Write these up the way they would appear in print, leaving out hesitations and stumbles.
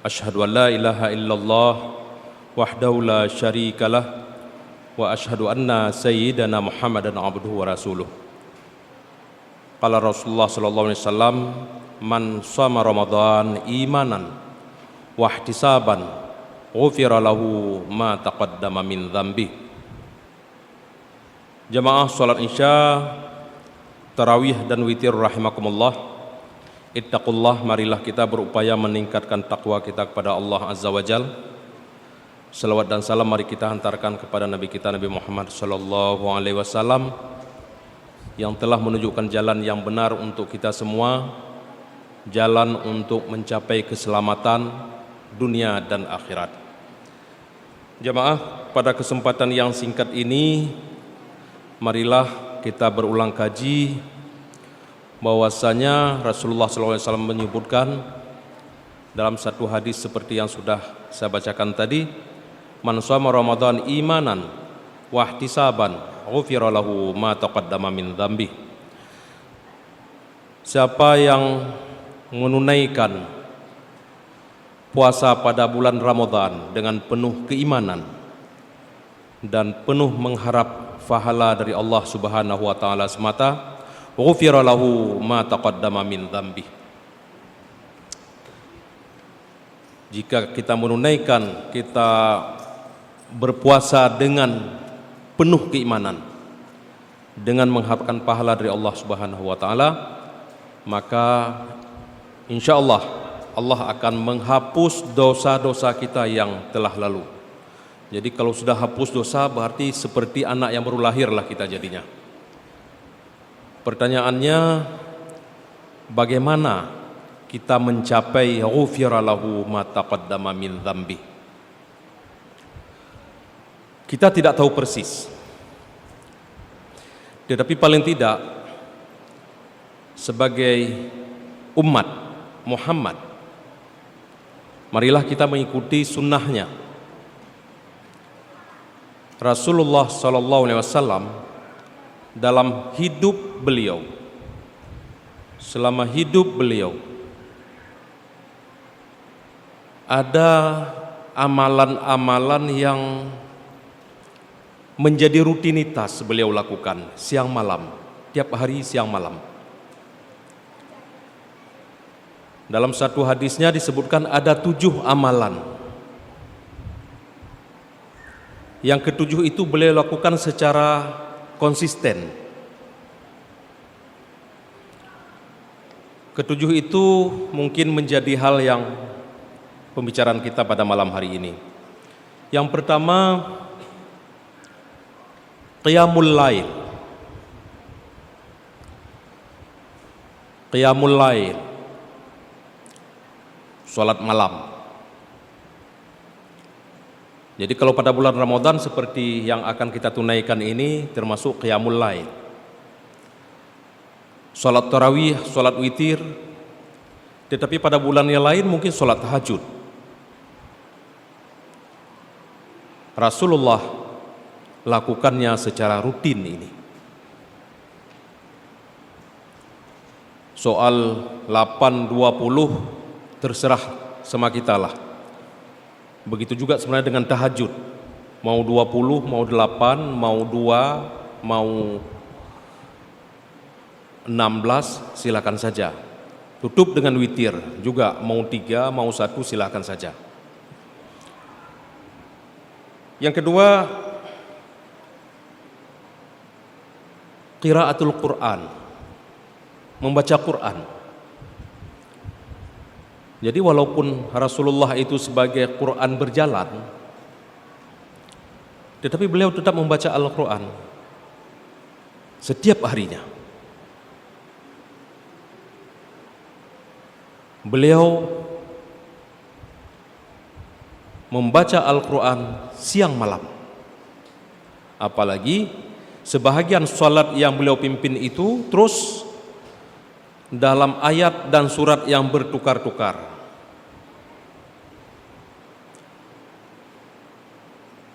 Asyhadu an la ilaha illallah wahdahu la syarikalah wa asyhadu anna sayyidana Muhammadan abduhu wa rasuluh. Qala Rasulullah sallallahu alaihi wasallam, man shoma Ramadan imanan wa ihtisaban ghufira lahu ma taqaddama min dzambi. Jamaah salat Isya, tarawih dan witir rahimakumullah. Ittaqullah, marilah kita berupaya meningkatkan takwa kita kepada Allah Azza wa Jal. Salawat dan salam mari kita hantarkan kepada Nabi kita Nabi Muhammad sallallahu alaihi wasallam yang telah menunjukkan jalan yang benar untuk kita semua, jalan untuk mencapai keselamatan dunia dan akhirat. Jamaah, pada kesempatan yang singkat ini marilah kita berulang kaji bahwasanya Rasulullah SAW menyebutkan dalam satu hadis seperti yang sudah saya bacakan tadi, man shoma Ramadan imanan wa ihtisaban ghufira lahu ma taqaddama min dzambi. Siapa yang menunaikan puasa pada bulan Ramadan dengan penuh keimanan dan penuh mengharap pahala dari Allah Subhanahu wa taala semata, ghufira lahu ma taqaddama min dzambi. Jika kita menunaikan, kita berpuasa dengan penuh keimanan, dengan mengharapkan pahala dari Allah Subhanahu wa taala, maka insyaallah Allah akan menghapus dosa-dosa kita yang telah lalu. Jadi kalau sudah hapus dosa berarti seperti anak yang baru lahir lah kita jadinya. Pertanyaannya, bagaimana kita mencapai ghufira lahu ma taqaddama min dzambi? Kita tidak tahu persis. Tetapi paling tidak sebagai umat Muhammad, marilah kita mengikuti sunnahnya. Rasulullah sallallahu alaihi wasallam dalam hidup beliau, selama hidup beliau, ada amalan-amalan yang menjadi rutinitas beliau lakukan siang malam, tiap hari siang malam. Dalam satu hadisnya disebutkan ada 7 amalan. Yang ke-7 itu beliau lakukan secara konsisten. Ke-7 itu mungkin menjadi hal yang pembicaraan kita pada malam hari ini. Yang pertama, qiyamul lail. Qiyamul lail, salat malam. Jadi kalau pada bulan Ramadan seperti yang akan kita tunaikan ini termasuk qiyamul lail, salat tarawih, salat witir. Tetapi pada bulan yang lain mungkin salat tahajud. Rasulullah lakukannya secara rutin ini. Soal 8-20 terserah sama kita lah. Begitu juga sebenarnya dengan tahajud. Mau 20, mau 8, mau 2, mau 16, silakan saja. Tutup dengan witir juga, mau 3, mau 1, silakan saja. Yang kedua, qiraatul Quran, membaca Quran. Jadi walaupun Rasulullah itu sebagai Quran berjalan, tetapi beliau tetap membaca Al-Quran setiap harinya. Beliau membaca Al-Quran siang malam. Apalagi sebahagian salat yang beliau pimpin itu terus dalam ayat dan surat yang bertukar-tukar.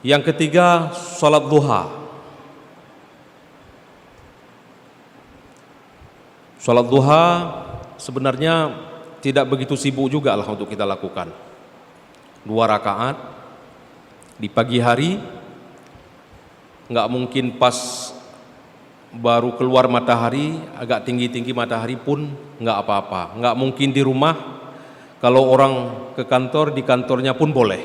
Yang ketiga, salat duha. Salat duha sebenarnya tidak begitu sibuk juga lah untuk kita lakukan. 2 rakaat di pagi hari. Nggak mungkin pas baru keluar matahari, agak tinggi-tinggi matahari pun nggak apa-apa. Nggak mungkin di rumah, kalau orang ke kantor, di kantornya pun boleh.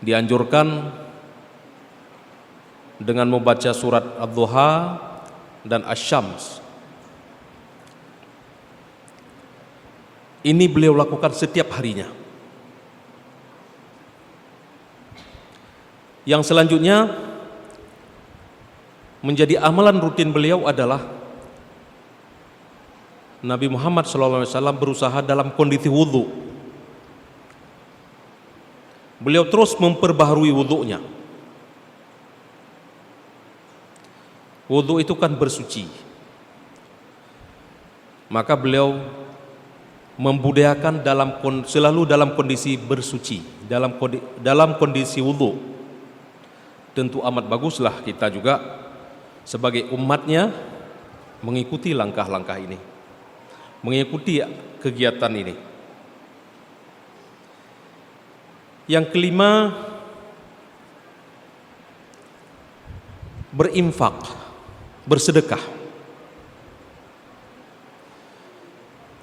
Dianjurkan dengan membaca surat Ad-Duha dan Asy-Syams. Ini beliau lakukan setiap harinya. Yang selanjutnya menjadi amalan rutin beliau adalah Nabi Muhammad SAW berusaha dalam kondisi wudhu. Beliau terus memperbaharui wudhunya. Wudhu itu kan bersuci. Maka beliau membudayakan selalu dalam kondisi bersuci, dalam kondisi wudhu. Tentu amat baguslah kita juga sebagai umatnya mengikuti langkah-langkah ini, mengikuti kegiatan ini. Yang kelima, berinfak, bersedekah.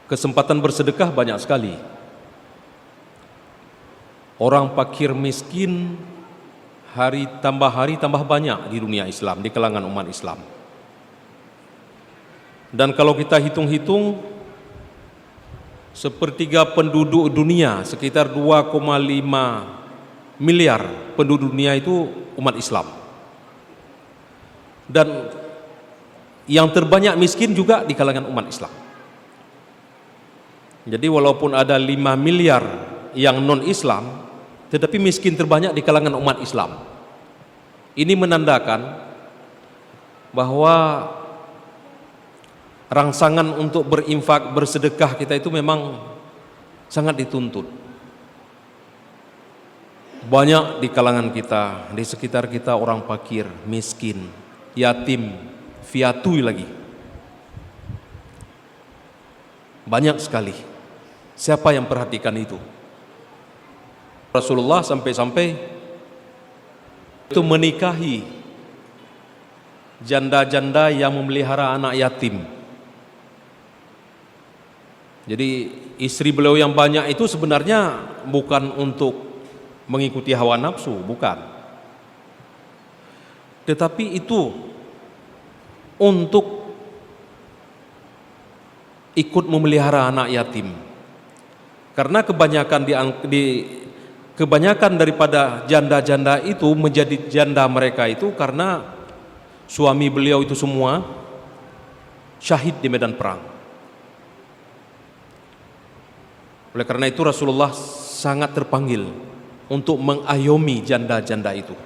Kesempatan bersedekah banyak sekali. Orang fakir miskin hari tambah banyak di dunia Islam, di kalangan umat Islam. Dan kalau kita hitung-hitung, sepertiga penduduk dunia, sekitar 2,5 miliar penduduk dunia itu umat Islam. Dan yang terbanyak miskin juga di kalangan umat Islam. Jadi walaupun ada 5 miliar yang non-Islam, tetapi miskin terbanyak di kalangan umat Islam. Ini menandakan bahwa rangsangan untuk berinfak, bersedekah kita itu memang sangat dituntut. Banyak di kalangan kita, di sekitar kita orang fakir, miskin, yatim, piatu lagi. Banyak sekali. Siapa yang perhatikan itu? Rasulullah sampai-sampai itu menikahi janda-janda yang memelihara anak yatim. Jadi istri beliau yang banyak itu sebenarnya bukan untuk mengikuti hawa nafsu, bukan. Tetapi itu untuk ikut memelihara anak yatim. Karena kebanyakan daripada janda-janda itu menjadi janda mereka itu karena suami beliau itu semua syahid di medan perang. Oleh karena itu Rasulullah sangat terpanggil untuk mengayomi janda-janda itu.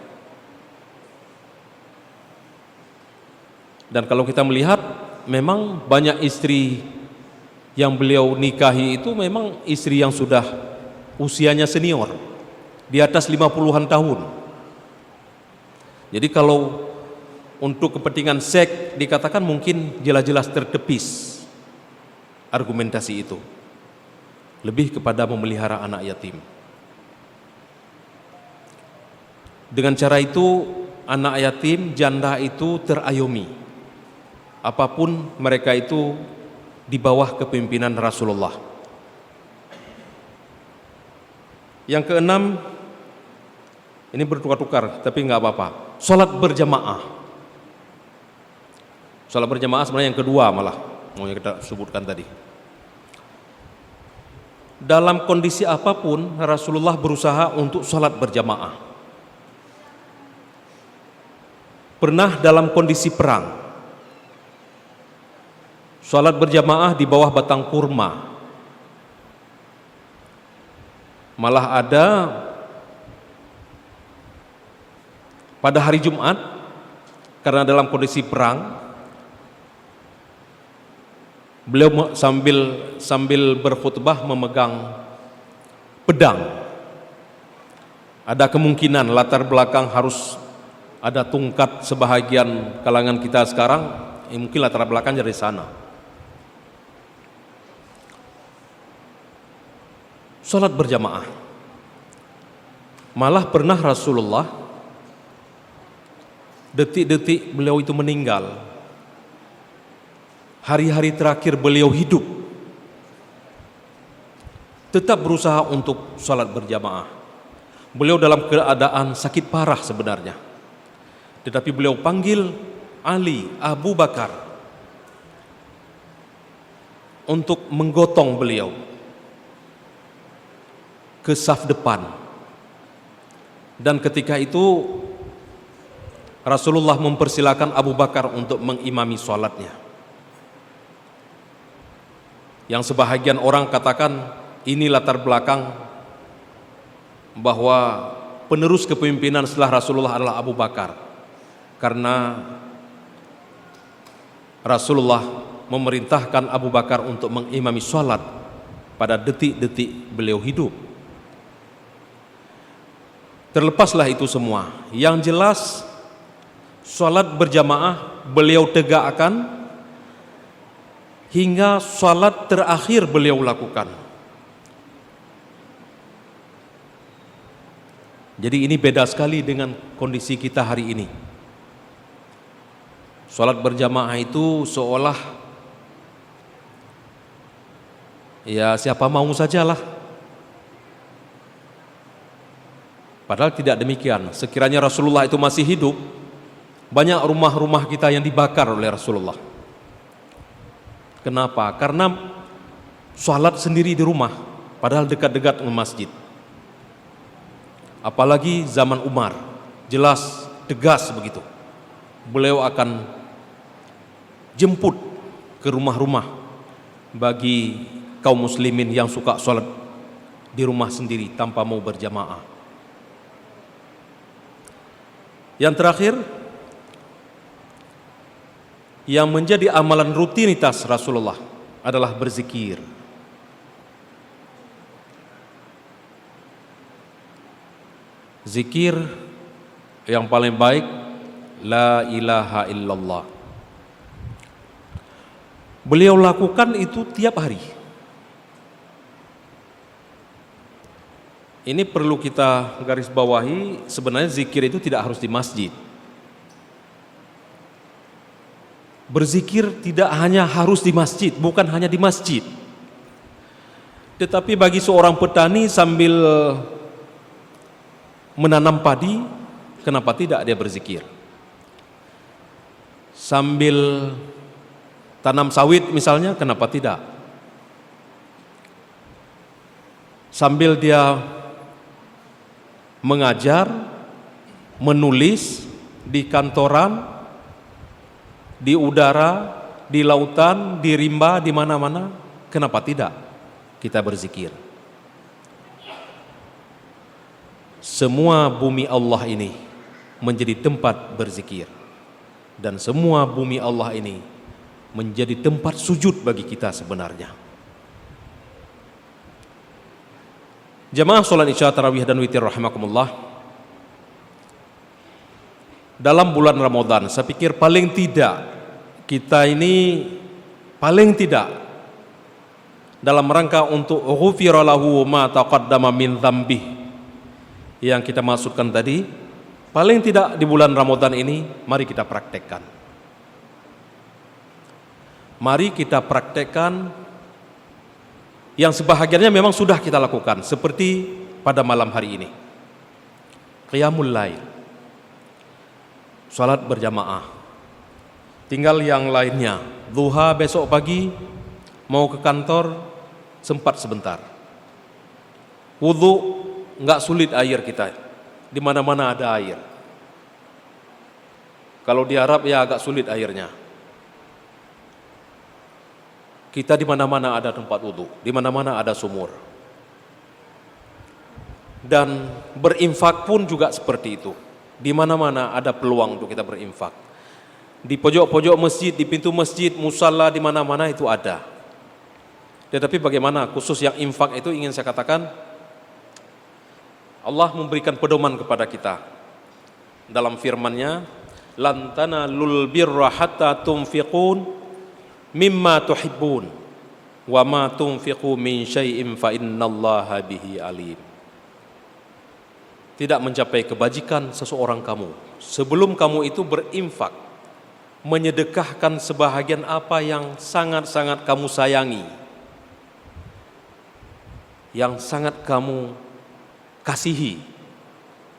Dan kalau kita melihat, memang banyak istri yang beliau nikahi itu memang istri yang sudah usianya senior, di atas 50-an tahun. Jadi kalau untuk kepentingan seks dikatakan mungkin jelas-jelas tertepis argumentasi itu. Lebih kepada memelihara anak yatim. Dengan cara itu anak yatim, janda itu terayomi. Apapun mereka itu di bawah kepemimpinan Rasulullah. Yang keenam, ini bertukar-tukar tapi nggak apa-apa. Salat berjamaah. Salat berjamaah sebenarnya yang kedua malah mau kita sebutkan tadi. Dalam kondisi apapun Rasulullah berusaha untuk salat berjamaah. Pernah dalam kondisi perang, salat berjamaah di bawah batang kurma. Malah ada pada hari Jumat, karena dalam kondisi perang, beliau sambil berkhutbah memegang pedang. Ada kemungkinan latar belakang harus ada tungkat sebahagian kalangan kita sekarang, mungkin latar belakangnya dari sana. sholat berjamaah. Malah pernah Rasulullah detik-detik beliau itu meninggal, hari-hari terakhir beliau hidup, tetap berusaha untuk sholat berjamaah. Beliau dalam keadaan sakit parah sebenarnya, tetapi beliau panggil Ali, Abu Bakar untuk menggotong beliau ke saf depan. Dan ketika itu Rasulullah mempersilakan Abu Bakar untuk mengimami sholatnya. Yang sebahagian orang katakan ini latar belakang bahwa penerus kepemimpinan setelah Rasulullah adalah Abu Bakar, karena Rasulullah memerintahkan Abu Bakar untuk mengimami sholat pada detik-detik beliau hidup. Terlepaslah itu semua, yang jelas sholat berjamaah beliau tegakkan hingga sholat terakhir beliau lakukan. Jadi ini beda sekali dengan kondisi kita hari ini. Sholat berjamaah itu seolah ya siapa mau sajalah. Padahal tidak demikian. Sekiranya Rasulullah itu masih hidup, banyak rumah-rumah kita yang dibakar oleh Rasulullah. Kenapa? Karena sholat sendiri di rumah, padahal dekat-dekat dengan masjid. Apalagi zaman Umar, jelas, tegas begitu. Beliau akan jemput ke rumah-rumah bagi kaum muslimin yang suka sholat di rumah sendiri tanpa mau berjamaah. Yang terakhir, yang menjadi amalan rutinitas Rasulullah adalah berzikir. Zikir yang paling baik, la ilaha illallah. Beliau lakukan itu tiap hari. Ini perlu kita garis bawahi, sebenarnya zikir itu tidak harus di masjid. Berzikir tidak hanya harus di masjid, bukan hanya di masjid. Tetapi bagi seorang petani sambil menanam padi, kenapa tidak dia berzikir? Sambil tanam sawit misalnya, kenapa tidak? Sambil dia mengajar, menulis di kantoran, di udara, di lautan, di rimba, di mana-mana, kenapa tidak kita berzikir? Semua bumi Allah ini menjadi tempat berzikir, dan semua bumi Allah ini menjadi tempat sujud bagi kita sebenarnya. Jamaah sholat isya, tarawih dan witir rahimakumullah, dalam bulan Ramadan saya pikir paling tidak kita ini paling tidak dalam rangka untuk ghufira lahu ma taqaddama min dzambih yang kita maksudkan tadi, paling tidak di bulan Ramadan ini mari kita praktekkan. Mari kita praktekkan yang sebahagiannya memang sudah kita lakukan, seperti pada malam hari ini, qiyamul lail, salat berjamaah. Tinggal yang lainnya, duha besok pagi mau ke kantor sempat sebentar. Wudu enggak sulit air kita, di mana-mana ada air. Kalau di Arab ya agak sulit airnya. Kita di mana-mana ada tempat wudu, di mana-mana ada sumur. Dan berinfak pun juga seperti itu. Di mana-mana ada peluang untuk kita berinfak. Di pojok-pojok masjid, di pintu masjid, musalla, di mana-mana itu ada. Tetapi bagaimana khusus yang infak itu ingin saya katakan, Allah memberikan pedoman kepada kita dalam firman-Nya, lan tanalul birra hatta tunfiqun mimma tuhibbun. Wa ma tunfiqu min syai'in fa innallaha bihi alim. Tidak mencapai kebajikan seseorang kamu sebelum kamu itu berinfak, menyedekahkan sebahagian apa yang sangat-sangat kamu sayangi, yang sangat kamu kasihi,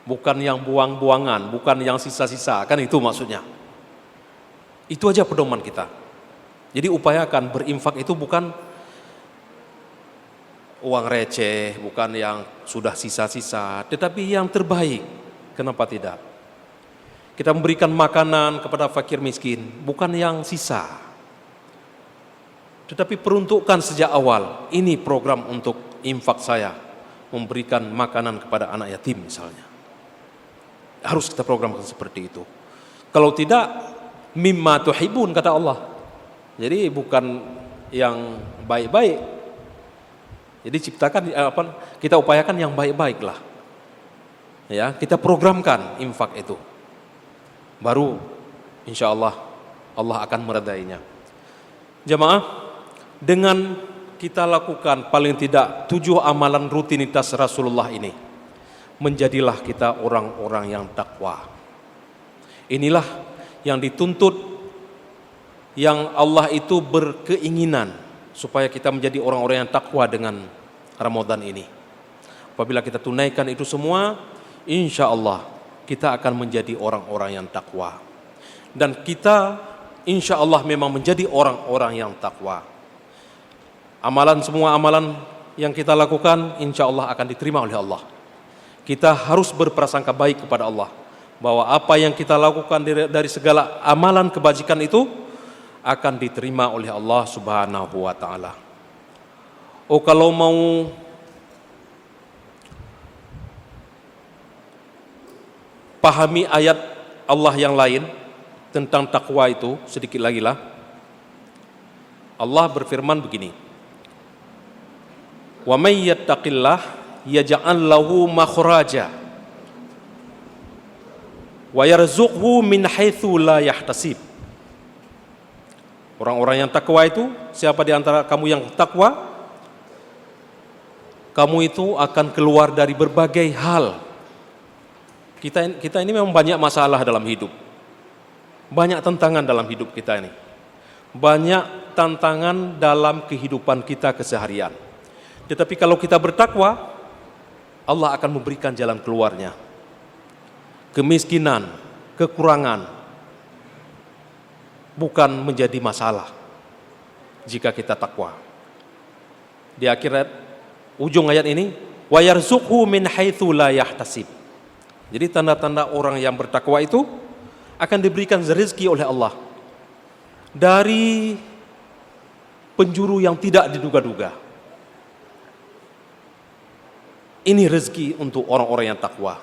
bukan yang buang-buangan, bukan yang sisa-sisa, kan itu maksudnya. Itu aja pedoman kita. Jadi upayakan berinfak itu bukan uang receh, bukan yang sudah sisa-sisa, tetapi yang terbaik. Kenapa tidak? Kita memberikan makanan kepada fakir miskin, bukan yang sisa, tetapi peruntukkan sejak awal. Ini program untuk infak saya, memberikan makanan kepada anak yatim misalnya. Harus kita programkan seperti itu. Kalau tidak, mimma tuhibun kata Allah. Jadi bukan yang baik-baik. Jadi ciptakan kita upayakan yang baik-baik lah. Ya, kita programkan infak itu. Baru insya Allah Allah akan meredainya. Jamaah, dengan kita lakukan paling tidak 7 amalan rutinitas Rasulullah ini, menjadilah kita orang-orang yang takwa. Inilah yang dituntut, yang Allah itu berkeinginan supaya kita menjadi orang-orang yang takwa dengan Ramadan ini. Apabila kita tunaikan itu semua, insya Allah kita akan menjadi orang-orang yang takwa. Dan kita insya Allah memang menjadi orang-orang yang takwa. Semua amalan yang kita lakukan insya Allah akan diterima oleh Allah. Kita harus berprasangka baik kepada Allah, bahwa apa yang kita lakukan dari segala amalan kebajikan itu akan diterima oleh Allah Subhanahu wa ta'ala. Kalau mau pahami ayat Allah yang lain tentang takwa itu sedikit lagi lah. Allah berfirman begini, wa may yattaqillah yaj'al lahu makhraja wa yarzuqhu min haitsu la yahtasib. Orang-orang yang takwa itu, siapa di antara kamu yang takwa? Kamu itu akan keluar dari berbagai hal. Kita ini memang banyak masalah dalam hidup. Banyak tantangan dalam hidup kita ini. Banyak tantangan dalam kehidupan kita keseharian. Tetapi kalau kita bertakwa, Allah akan memberikan jalan keluarnya. Kemiskinan, kekurangan bukan menjadi masalah jika kita takwa. Di akhirat ujung ayat ini, wa yarzuqhu min haitsu la yahtasib. Jadi tanda-tanda orang yang bertakwa itu akan diberikan rezeki oleh Allah dari penjuru yang tidak diduga-duga. Ini rezeki untuk orang-orang yang takwa.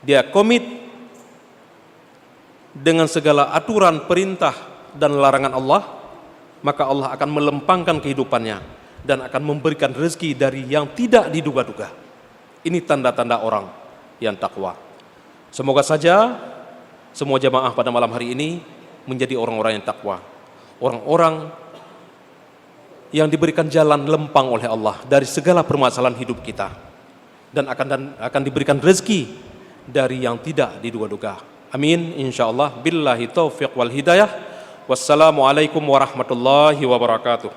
Dia komit dengan segala aturan, perintah dan larangan Allah, maka Allah akan melempangkan kehidupannya dan akan memberikan rezeki dari yang tidak diduga-duga. Ini tanda-tanda orang yang takwa. Semoga saja semua jamaah pada malam hari ini menjadi orang-orang yang takwa, orang-orang yang diberikan jalan lempang oleh Allah dari segala permasalahan hidup kita, dan akan diberikan rezeki dari yang tidak diduga-duga. Amin insyaallah. Billahi taufiq wal hidayah. Wassalamualaikum warahmatullahi wabarakatuh.